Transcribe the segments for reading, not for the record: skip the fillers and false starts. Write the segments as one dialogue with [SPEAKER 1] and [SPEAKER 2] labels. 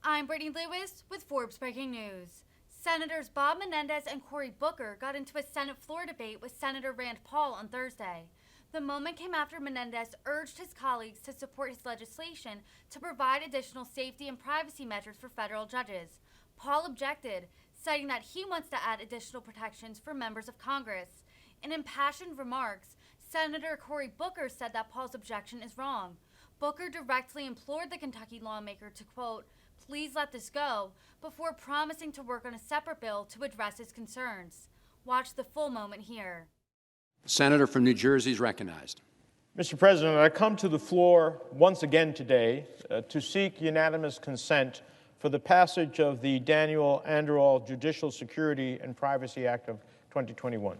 [SPEAKER 1] I'm Brittany Lewis with Forbes Breaking News. Senators Bob Menendez and Cory Booker got into a Senate floor debate with Senator Rand Paul on Thursday. The moment came after Menendez urged his colleagues to support his legislation to provide additional safety and privacy measures for federal judges. Paul objected, citing that he wants to add additional protections for members of Congress. In impassioned remarks, Senator Cory Booker said that Paul's objection is wrong. Booker directly implored the Kentucky lawmaker to, quote, "Please let this go," before promising to work on a separate bill to address his concerns. Watch the full moment here.
[SPEAKER 2] The senator from New Jersey is recognized.
[SPEAKER 3] Mr. President, I come to the floor once again today to seek unanimous consent for the passage of the Daniel Anderl Judicial Security and Privacy Act of 2021.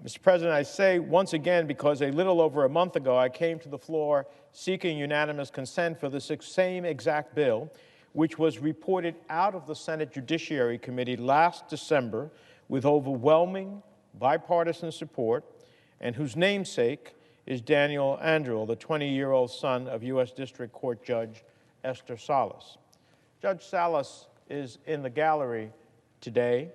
[SPEAKER 3] Mr. President, I say once again because a little over a month ago I came to the floor seeking unanimous consent for the same exact bill, which was reported out of the Senate Judiciary Committee last December with overwhelming bipartisan support, and whose namesake is Daniel Anderl, the 20-year-old son of U.S. District Court Judge Esther Salas. Judge Salas is in the gallery today,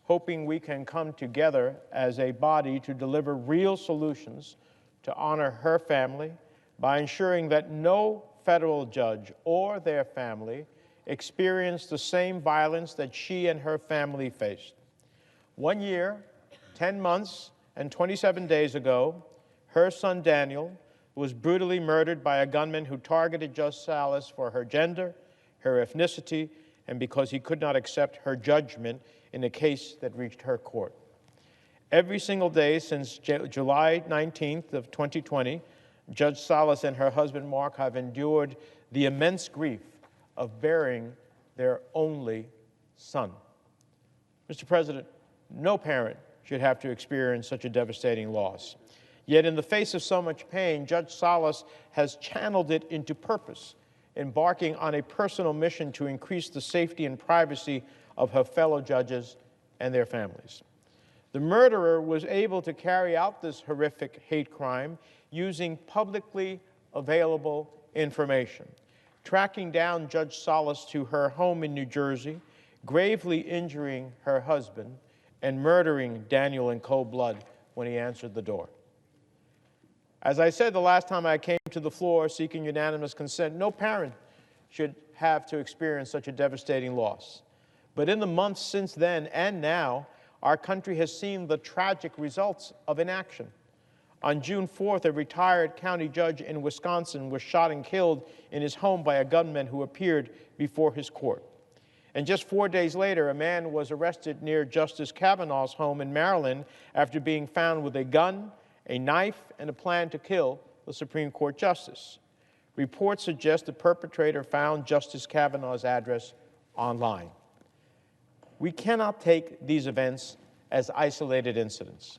[SPEAKER 3] hoping we can come together as a body to deliver real solutions to honor her family by ensuring that no federal judge or their family experience the same violence that she and her family faced. 1 year, 10 months, and 27 days ago, her son Daniel was brutally murdered by a gunman who targeted Judge Salas for her gender, her ethnicity, and because he could not accept her judgment in a case that reached her court. Every single day since July 19th of 2020, Judge Salas and her husband Mark have endured the immense grief of burying their only son. Mr. President, no parent should have to experience such a devastating loss. Yet in the face of so much pain, Judge Salas has channeled it into purpose, embarking on a personal mission to increase the safety and privacy of her fellow judges and their families. The murderer was able to carry out this horrific hate crime using publicly available information, tracking down Judge Salas to her home in New Jersey, gravely injuring her husband, and murdering Daniel in cold blood when he answered the door. As I said the last time I came to the floor seeking unanimous consent, no parent should have to experience such a devastating loss. But in the months since then and now, our country has seen the tragic results of inaction. On June 4th, a retired county judge in Wisconsin was shot and killed in his home by a gunman who appeared before his court. And just 4 days later, a man was arrested near Justice Kavanaugh's home in Maryland after being found with a gun, a knife, and a plan to kill the Supreme Court justice. Reports suggest the perpetrator found Justice Kavanaugh's address online. We cannot take these events as isolated incidents.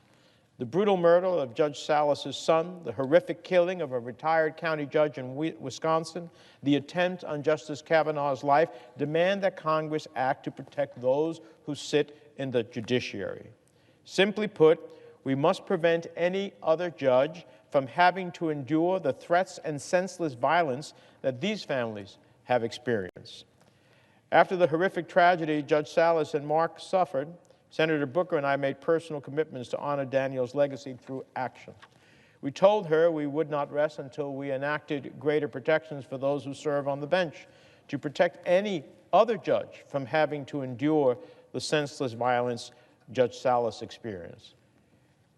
[SPEAKER 3] The brutal murder of Judge Salas's son, the horrific killing of a retired county judge in Wisconsin, the attempt on Justice Kavanaugh's life demand that Congress act to protect those who sit in the judiciary. Simply put, we must prevent any other judge from having to endure the threats and senseless violence that these families have experienced. After the horrific tragedy Judge Salas and Mark suffered, Senator Booker and I made personal commitments to honor Daniel's legacy through action. We told her we would not rest until we enacted greater protections for those who serve on the bench, to protect any other judge from having to endure the senseless violence Judge Salas experienced.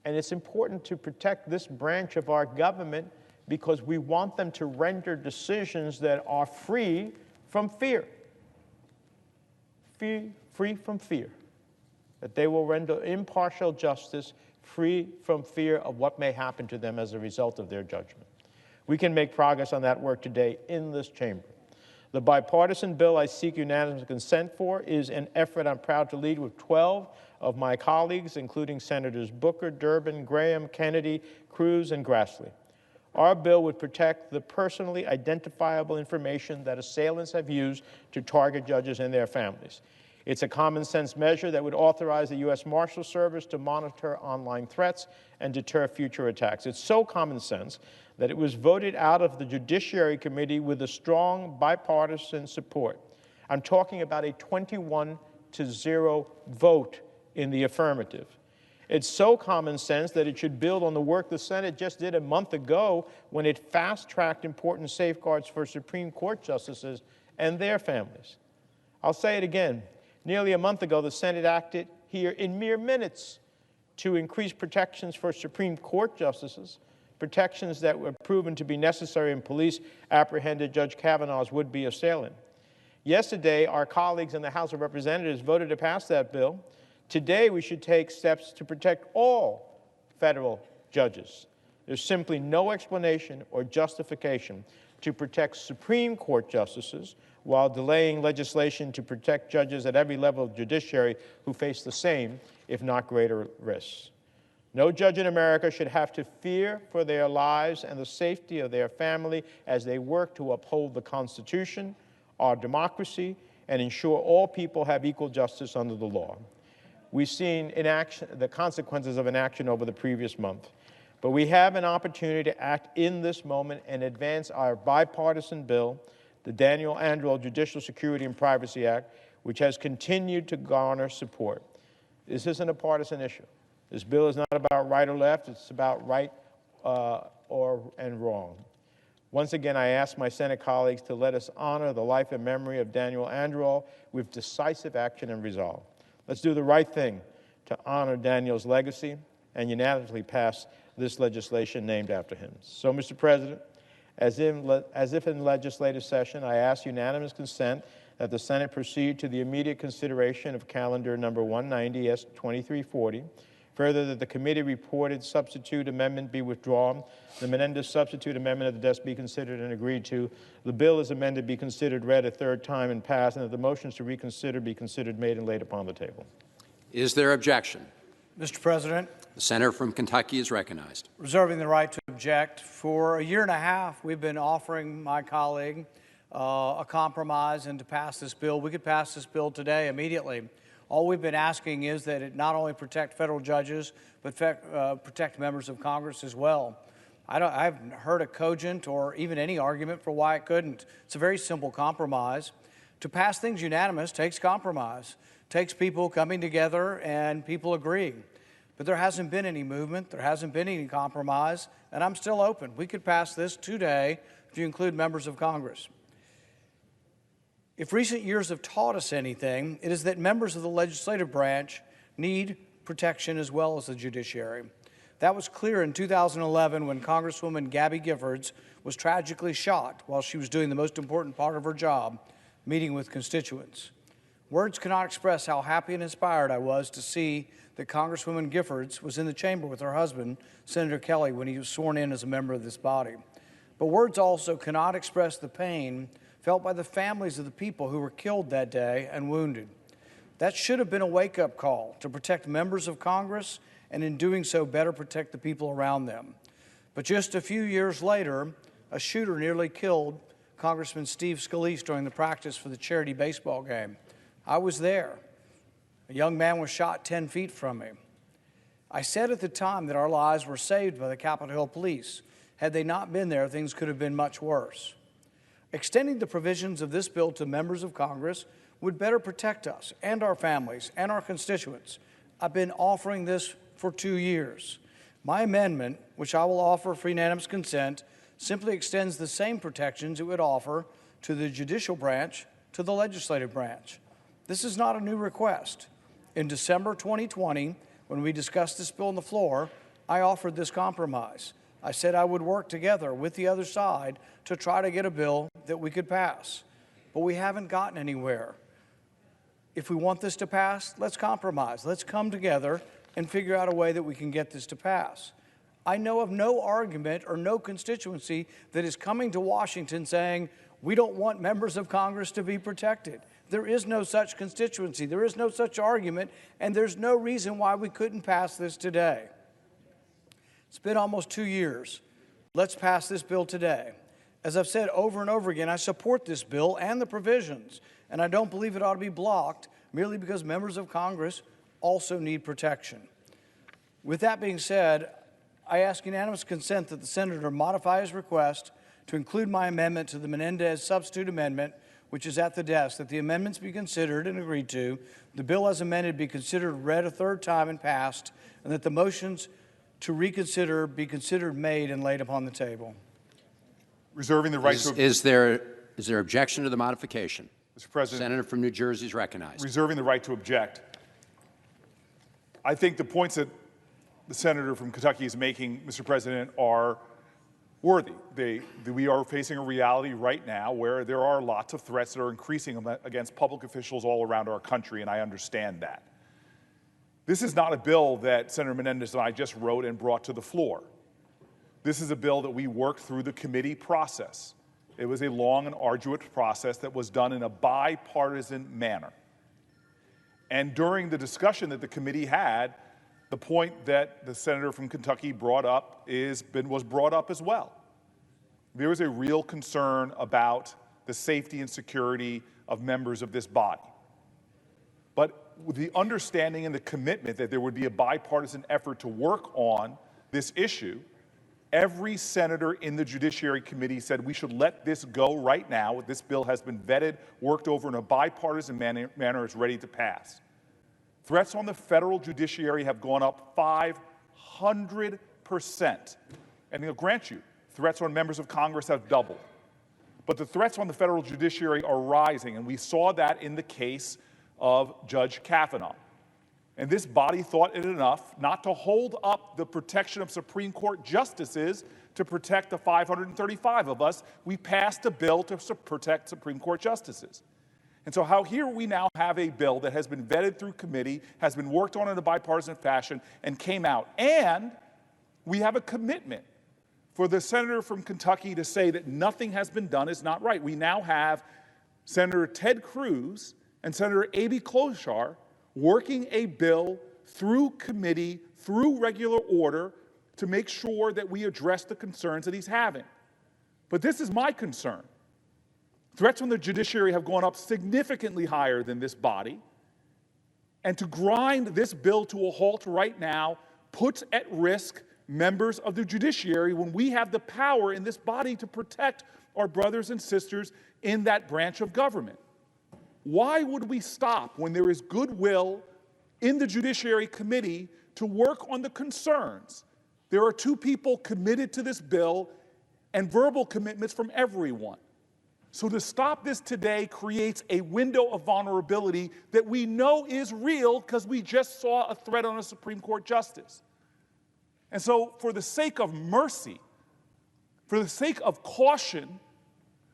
[SPEAKER 3] And it's important to protect this branch of our government because we want them to render decisions that are free from fear. Free from fear. That they will render impartial justice free from fear of what may happen to them as a result of their judgment. We can make progress on that work today in this chamber. The bipartisan bill I seek unanimous consent for is an effort I'm proud to lead with 12 of my colleagues, including Senators Booker, Durbin, Graham, Kennedy, Cruz, and Grassley. Our bill would protect the personally identifiable information that assailants have used to target judges and their families. It's a common sense measure that would authorize the U.S. Marshal Service to monitor online threats and deter future attacks. It's so common sense that it was voted out of the Judiciary Committee with a strong bipartisan support. I'm talking about a 21-0 vote in the affirmative. It's so common sense that it should build on the work the Senate just did a month ago when it fast-tracked important safeguards for Supreme Court justices and their families. I'll say it again. Nearly a month ago, the Senate acted here in mere minutes to increase protections for Supreme Court justices, protections that were proven to be necessary when police apprehended Judge Kavanaugh's would-be assailant. Yesterday, our colleagues in the House of Representatives voted to pass that bill. Today, we should take steps to protect all federal judges. There's simply no explanation or justification to protect Supreme Court justices while delaying legislation to protect judges at every level of the judiciary who face the same, if not greater, risks. No judge in America should have to fear for their lives and the safety of their family as they work to uphold the Constitution, our democracy, and ensure all people have equal justice under the law. We've seen the consequences of inaction over the previous month. But we have an opportunity to act in this moment and advance our bipartisan bill, the Daniel Androl Judicial Security and Privacy Act, which has continued to garner support. This isn't a partisan issue. This bill is not about right or left. It's about right and wrong. Once again, I ask my Senate colleagues to let us honor the life and memory of Daniel Androl with decisive action and resolve. Let's do the right thing to honor Daniel's legacy and unanimously pass this legislation named after him. So, Mr. President, as if in legislative session, I ask unanimous consent that the Senate proceed to the immediate consideration of calendar number 190 S2340. Further, that the committee-reported substitute amendment be withdrawn, the Menendez substitute amendment at the desk be considered and agreed to, the bill as amended be considered read a third time and passed, and that the motions to reconsider be considered made and laid upon the table.
[SPEAKER 2] Is there objection?
[SPEAKER 4] Mr. President,
[SPEAKER 2] The senator from Kentucky is recognized.
[SPEAKER 4] reserving the right to object. For a year and a half, we've been offering my colleague a compromise and to pass this bill. We could pass this bill today immediately. All we've been asking is that it not only protect federal judges, but protect members of Congress as well. I haven't heard a cogent or even any argument for why it couldn't. It's a very simple compromise. To pass things unanimous takes compromise, takes people coming together and people agreeing. But there hasn't been any movement, there hasn't been any compromise, and I'm still open. We could pass this today if you include members of Congress. If recent years have taught us anything, it is that members of the legislative branch need protection as well as the judiciary. That was clear in 2011 when Congresswoman Gabby Giffords was tragically shot while she was doing the most important part of her job, meeting with constituents. Words cannot express how happy and inspired I was to see that Congresswoman Giffords was in the chamber with her husband, Senator Kelly, when he was sworn in as a member of this body. But words also cannot express the pain felt by the families of the people who were killed that day and wounded. That should have been a wake-up call to protect members of Congress and in doing so better protect the people around them. But just a few years later, a shooter nearly killed Congressman Steve Scalise during the practice for the charity baseball game. I was there. A young man was shot 10 feet from me. I said at the time that our lives were saved by the Capitol Hill Police. Had they not been there, things could have been much worse. Extending the provisions of this bill to members of Congress would better protect us and our families and our constituents. I've been offering this for 2 years. My amendment, which I will offer for unanimous consent, simply extends the same protections it would offer to the judicial branch to the legislative branch. This is not a new request. In December 2020, when we discussed this bill on the floor, I offered this compromise. I said I would work together with the other side to try to get a bill that we could pass. But we haven't gotten anywhere. If we want this to pass, let's compromise. Let's come together and figure out a way that we can get this to pass. I know of no argument or no constituency that is coming to Washington saying, we don't want members of Congress to be protected. There is no such constituency. There is no such argument, and there's no reason why we couldn't pass this today. It's been almost 2 years. Let's pass this bill today. As I've said over and over again, I support this bill and the provisions, and I don't believe it ought to be blocked merely because members of Congress also need protection. With that being said, I ask unanimous consent that the senator modify his request to include my amendment to the Menendez substitute amendment, which is at the desk, that the amendments be considered and agreed to, the bill as amended be considered read a third time and passed, and that the motions to reconsider be considered made and laid upon the table.
[SPEAKER 5] Reserving the right to...
[SPEAKER 2] Is there objection to the modification?
[SPEAKER 5] Mr. President.
[SPEAKER 2] Senator from New Jersey is recognized.
[SPEAKER 5] Reserving the right to object. I think the points that the senator from Kentucky is making, Mr. President, are worthy. We are facing a reality right now where there are lots of threats that are increasing against public officials all around our country, and I understand that. This is not a bill that Senator Menendez and I just wrote and brought to the floor. This is a bill that we worked through the committee process. It was a long and arduous process that was done in a bipartisan manner. And during the discussion that the committee had, the point that the senator from Kentucky brought up was brought up as well. There is a real concern about the safety and security of members of this body. But with the understanding and the commitment that there would be a bipartisan effort to work on this issue, every senator in the Judiciary Committee said we should let this go right now. This bill has been vetted, worked over in a bipartisan manner, it's ready to pass. Threats on the federal judiciary have gone up 500%. And I'll grant you, threats on members of Congress have doubled. But the threats on the federal judiciary are rising, and we saw that in the case of Judge Kavanaugh. And this body thought it enough not to hold up the protection of Supreme Court justices to protect the 535 of us. We passed a bill to protect Supreme Court justices. And so here we now have a bill that has been vetted through committee, has been worked on in a bipartisan fashion, and came out. And we have a commitment for the senator from Kentucky to say that nothing has been done is not right. We now have Senator Ted Cruz and Senator Amy Klobuchar working a bill through committee, through regular order, to make sure that we address the concerns that he's having. But this is my concern. Threats on the judiciary have gone up significantly higher than this body. And to grind this bill to a halt right now puts at risk members of the judiciary when we have the power in this body to protect our brothers and sisters in that branch of government. Why would we stop when there is goodwill in the Judiciary Committee to work on the concerns? There are two people committed to this bill and verbal commitments from everyone. So to stop this today creates a window of vulnerability that we know is real because we just saw a threat on a Supreme Court justice. And so for the sake of mercy, for the sake of caution,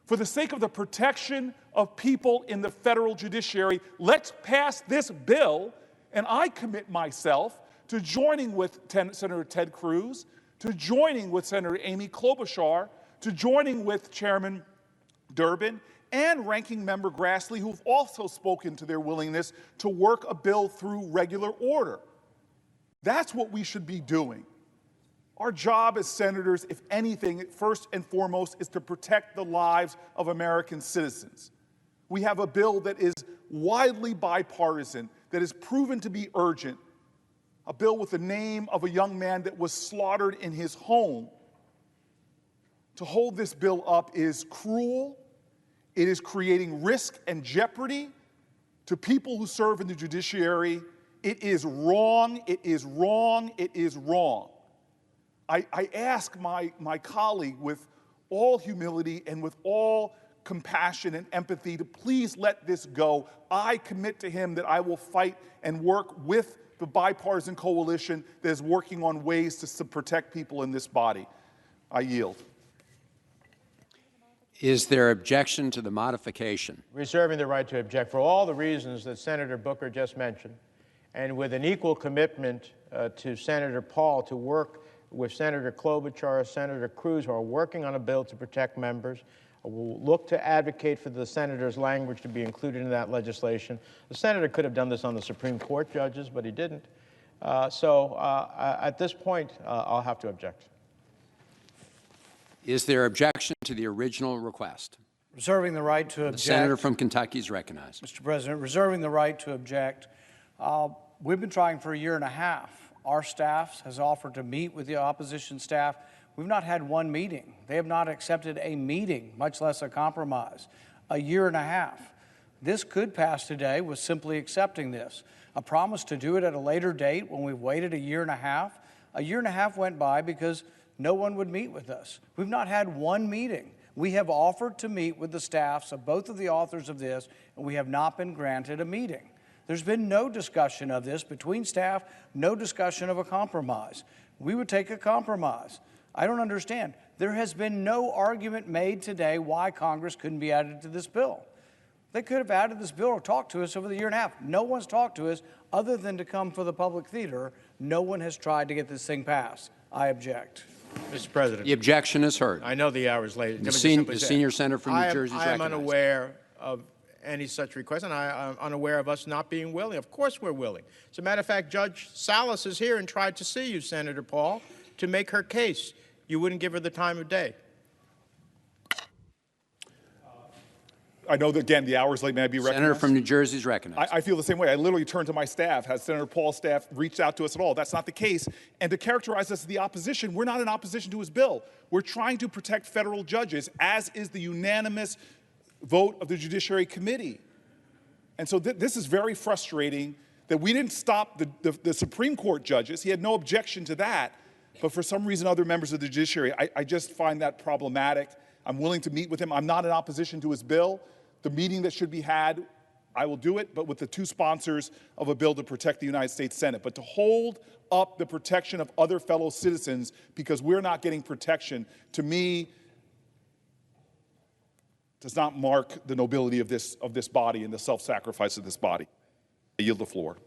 [SPEAKER 5] for the sake of the protection of people in the federal judiciary, let's pass this bill, and I commit myself to joining with Senator Ted Cruz, to joining with Senator Amy Klobuchar, to joining with Chairman Durbin and Ranking Member Grassley, who've also spoken to their willingness to work a bill through regular order. That's what we should be doing. Our job as senators, if anything, first and foremost, is to protect the lives of American citizens. We have a bill that is widely bipartisan, that is proven to be urgent, a bill with the name of a young man that was slaughtered in his home. To hold this bill up is cruel. It is creating risk and jeopardy to people who serve in the judiciary. It is wrong. It is wrong. It is wrong. I ask my colleague with all humility and with all compassion and empathy to please let this go. I commit to him that I will fight and work with the bipartisan coalition that is working on ways to protect people in this body. I yield.
[SPEAKER 2] Is there objection to the modification?
[SPEAKER 3] Reserving the right to object for all the reasons that Senator Booker just mentioned, and with an equal commitment to Senator Paul to work with Senator Klobuchar, Senator Cruz, who are working on a bill to protect members. We'll look to advocate for the senator's language to be included in that legislation. The senator could have done this on the Supreme Court judges, but he didn't. At this point, I'll have to object.
[SPEAKER 2] Is there objection to the original request?
[SPEAKER 4] Reserving the right to
[SPEAKER 2] The
[SPEAKER 4] object.
[SPEAKER 2] senator from Kentucky is recognized.
[SPEAKER 4] Mr. President, reserving the right to object. We've been trying for a year and a half. Our staff has offered to meet with the opposition staff. We've not had one meeting. They have not accepted a meeting, much less a compromise. A year and a half. This could pass today with simply accepting this. A promise to do it at a later date when we've waited a year and a half. A year and a half went by because no one would meet with us. We've not had one meeting. We have offered to meet with the staffs of both of the authors of this, and we have not been granted a meeting. There's been no discussion of this between staff, no discussion of a compromise. We would take a compromise. I don't understand. There has been no argument made today why Congress couldn't be added to this bill. They could have added this bill or talked to us over the year and a half. No one's talked to us other than to come for the public theater. No one has tried to get this thing passed. I object.
[SPEAKER 3] Mr. President,
[SPEAKER 2] The objection is heard.
[SPEAKER 3] I know the hour is late. Let me
[SPEAKER 2] The
[SPEAKER 3] just simply say,
[SPEAKER 2] senior senator from New Jersey is
[SPEAKER 3] I am
[SPEAKER 2] recognized.
[SPEAKER 3] unaware of any such request, and I am unaware of us not being willing. Of course we're willing. As a matter of fact, Judge Salas is here and tried to see you, Senator Paul, to make her case. You wouldn't give her the time of day.
[SPEAKER 5] I know that, again, the hour is late. May I be recognized?
[SPEAKER 2] Senator from New Jersey is recognized.
[SPEAKER 5] I feel the same way. I literally turned to my staff. Has Senator Paul's staff reached out to us at all? That's not the case. And to characterize us as the opposition, we're not in opposition to his bill. We're trying to protect federal judges, as is the unanimous vote of the Judiciary Committee. And so this is very frustrating that we didn't stop the Supreme Court judges. He had no objection to that. But for some reason, other members of the Judiciary, I just find that problematic. I'm willing to meet with him. I'm not in opposition to his bill. The meeting that should be had, I will do it, but with the two sponsors of a bill to protect the United States Senate. But to hold up the protection of other fellow citizens because we're not getting protection, to me, does not mark the nobility of this body and the self-sacrifice of this body. I yield the floor.